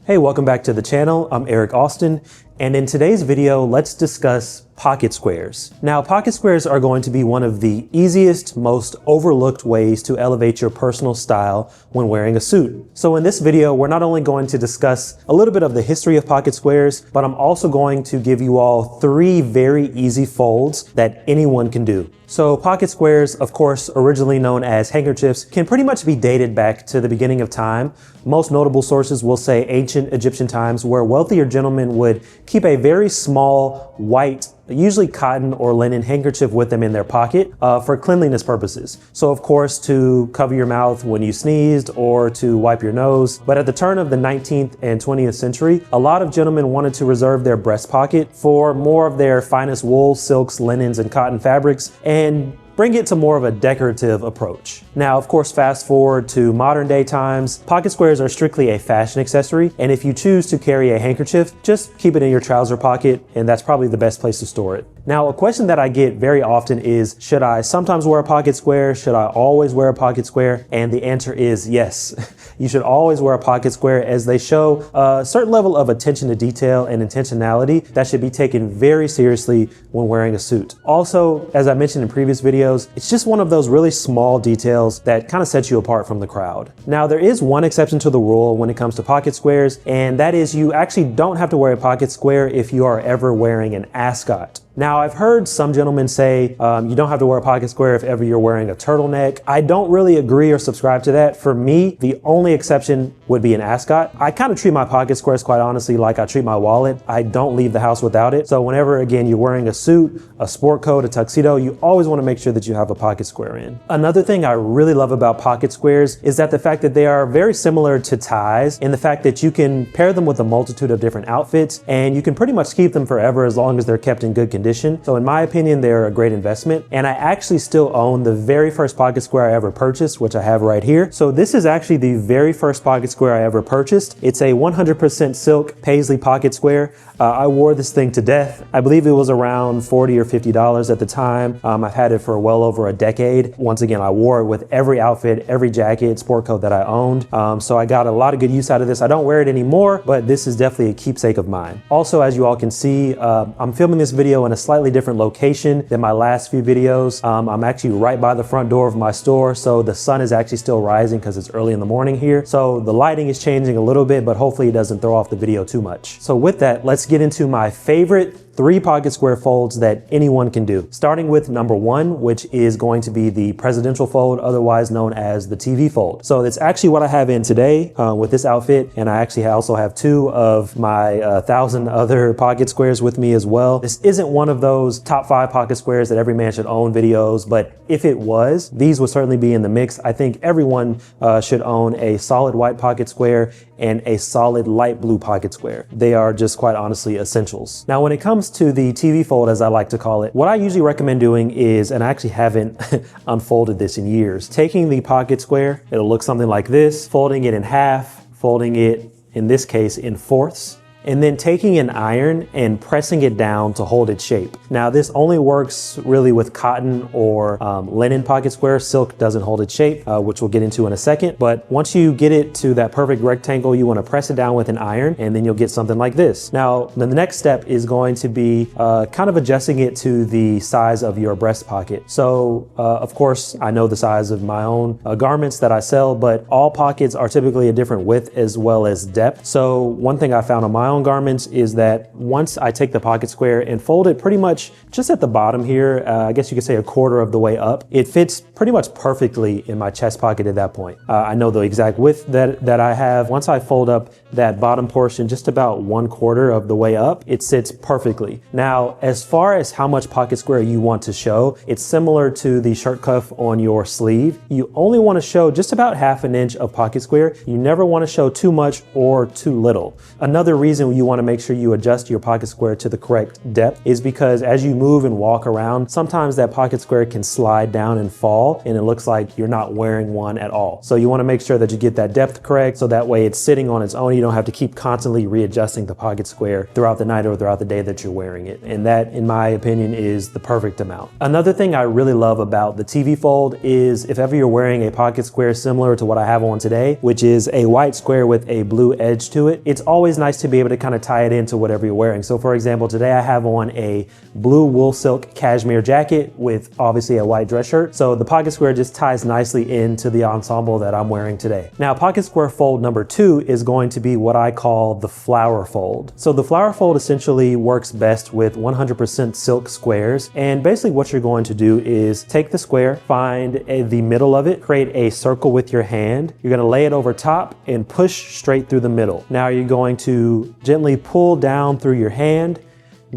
Hey, welcome back to the channel. I'm Eric Austin, and in today's video, let's discuss pocket squares. Now, pocket squares are going to be one of the easiest, most overlooked ways to elevate your personal style when wearing a suit. So in this video, we're not only going to discuss a little bit of the history of pocket squares, but I'm also going to give you all 3 very easy folds that anyone can do. So pocket squares, of course, originally known as handkerchiefs, can pretty much be dated back to the beginning of time. Most notable sources will say ancient Egyptian times, where wealthier gentlemen would keep a very small white, usually cotton or linen handkerchief with them in their pocket for cleanliness purposes. So of course, to cover your mouth when you sneezed or to wipe your nose. But at the turn of the 19th and 20th century, a lot of gentlemen wanted to reserve their breast pocket for more of their finest wool, silks, linens, and cotton fabrics, and bring it to more of a decorative approach. Now, of course, fast forward to modern day times, pocket squares are strictly a fashion accessory, and if you choose to carry a handkerchief, just keep it in your trouser pocket, and that's probably the best place to store it. Now, a question that I get very often is, should I sometimes wear a pocket square? Should I always wear a pocket square? And the answer is yes. You should always wear a pocket square, as they show a certain level of attention to detail and intentionality that should be taken very seriously when wearing a suit. Also, as I mentioned in previous videos, it's just one of those really small details that kind of sets you apart from the crowd. Now, there is one exception to the rule when it comes to pocket squares, and that is you actually don't have to wear a pocket square if you are ever wearing an ascot. Now, I've heard some gentlemen say you don't have to wear a pocket square if ever you're wearing a turtleneck. I don't really agree or subscribe to that. For me, the only exception would be an ascot. I kind of treat my pocket squares, quite honestly, like I treat my wallet. I don't leave the house without it. So whenever, again, you're wearing a suit, a sport coat, a tuxedo, you always want to make sure that you have a pocket square in. Another thing I really love about pocket squares is that the fact that they are very similar to ties, in the fact that you can pair them with a multitude of different outfits, and you can pretty much keep them forever as long as they're kept in good condition. So in my opinion, they're a great investment. And I actually still own the very first pocket square I ever purchased, which I have right here. So this is actually the very first pocket square I ever purchased. It's a 100% silk paisley pocket square. I wore this thing to death. I believe it was around $40 or $50 at the time. I've had it for well over a decade. Once again, I wore it with every outfit, every jacket, sport coat that I owned. So I got a lot of good use out of this. I don't wear it anymore, but this is definitely a keepsake of mine. Also, as you all can see, I'm filming this video in a slightly different location than my last few videos. I'm actually right by the front door of my store, so the sun is actually still rising because it's early in the morning here. So the lighting is changing a little bit, but hopefully it doesn't throw off the video too much. So with that, let's get into my favorite 3 pocket square folds that anyone can do. Starting with number 1, which is going to be the presidential fold, otherwise known as the TV fold. So that's actually what I have in today with this outfit, and I actually also have 2 of my 1,000 other pocket squares with me as well. This isn't one of those top 5 pocket squares that every man should own videos, but if it was, these would certainly be in the mix. I think everyone should own a solid white pocket square and a solid light blue pocket square. They are just quite honestly essentials. Now, when it comes to the TV fold, as I like to call it, what I usually recommend doing is, and I actually haven't unfolded this in years, taking the pocket square, it'll look something like this, folding it in half, folding it, in this case, in fourths, and then taking an iron and pressing it down to hold its shape. Now, this only works really with cotton or linen pocket square. Silk doesn't hold its shape, which we'll get into in a second. But once you get it to that perfect rectangle, you want to press it down with an iron, and then you'll get something like this. Now, the next step is going to be kind of adjusting it to the size of your breast pocket. So, of course, I know the size of my own garments that I sell, but all pockets are typically a different width as well as depth. So one thing I found on my own garments is that once I take the pocket square and fold it pretty much just at the bottom here, I guess you could say a quarter of the way up, it fits pretty much perfectly in my chest pocket at that point. I know the exact width that I have. Once I fold up that bottom portion just about 1/4 of the way up, it sits perfectly. Now, as far as how much pocket square you want to show, it's similar to the shirt cuff on your sleeve. You only want to show just about 1/2 inch of pocket square. You never want to show too much or too little. Another reason reason you want to make sure you adjust your pocket square to the correct depth is because as you move and walk around, sometimes that pocket square can slide down and fall, and it looks like you're not wearing one at all. So you want to make sure that you get that depth correct, so that way it's sitting on its own. You don't have to keep constantly readjusting the pocket square throughout the night or throughout the day that you're wearing it. And that, in my opinion, is the perfect amount. Another thing I really love about the TV Fold is if ever you're wearing a pocket square similar to what I have on today, which is a white square with a blue edge to it, it's always nice to be able to kind of tie it into whatever you're wearing. So for example, today I have on a blue wool silk cashmere jacket with obviously a white dress shirt. So the pocket square just ties nicely into the ensemble that I'm wearing today. Now, pocket square fold number 2 is going to be what I call the flower fold. So the flower fold essentially works best with 100% silk squares. And basically what you're going to do is take the square, find the middle of it, create a circle with your hand. You're going to lay it over top and push straight through the middle. Now you're going to gently pull down through your hand,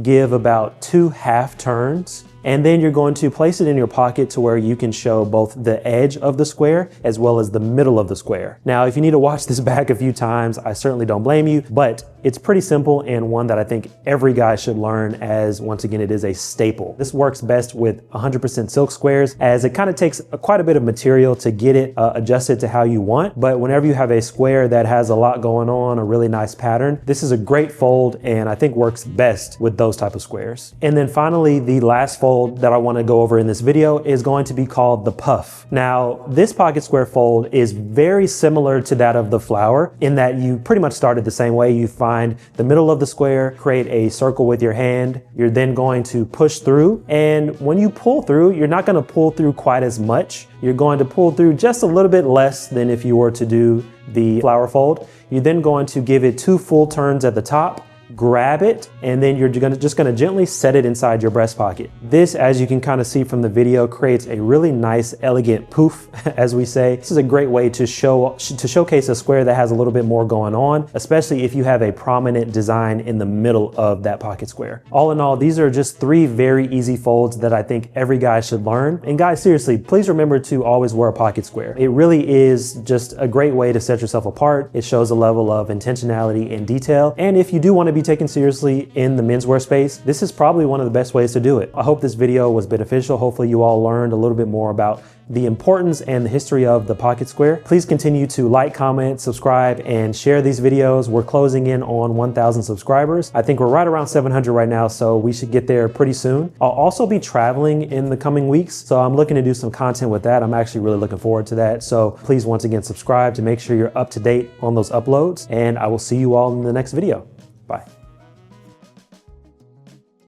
give about 2 half turns, and then you're going to place it in your pocket to where you can show both the edge of the square as well as the middle of the square. Now, if you need to watch this back a few times, I certainly don't blame you, but it's pretty simple and one that I think every guy should learn, as once again, it is a staple. This works best with 100% silk squares, as it kind of takes quite a bit of material to get it adjusted to how you want. But whenever you have a square that has a lot going on, a really nice pattern, this is a great fold and I think works best with those type of squares. And then finally, the last fold that I want to go over in this video is going to be called the puff. Now, this pocket square fold is very similar to that of the flower in that you pretty much start it the same way. You find the middle of the square, create a circle with your hand. You're then going to push through. And when you pull through, you're not going to pull through quite as much. You're going to pull through just a little bit less than if you were to do the flower fold. You're then going to give it 2 full turns at the top, grab it, and then you're just gonna gently set it inside your breast pocket. This, as you can kind of see from the video, creates a really nice, elegant poof, as we say. This is a great way to showcase a square that has a little bit more going on, especially if you have a prominent design in the middle of that pocket square. All in all, these are just 3 very easy folds that I think every guy should learn. And guys, seriously, please remember to always wear a pocket square. It really is just a great way to set yourself apart. It shows a level of intentionality and detail. And if you do want to be taken seriously in the menswear space, this is probably one of the best ways to do it. I hope this video was beneficial. Hopefully you all learned a little bit more about the importance and the history of the pocket square. Please continue to like, comment, subscribe, and share these videos. We're closing in on 1,000 subscribers. I think we're right around 700 right now, so we should get there pretty soon. I'll also be traveling in the coming weeks, so I'm looking to do some content with that. I'm actually really looking forward to that. So please, once again, subscribe to make sure you're up to date on those uploads, and I will see you all in the next video. Bye.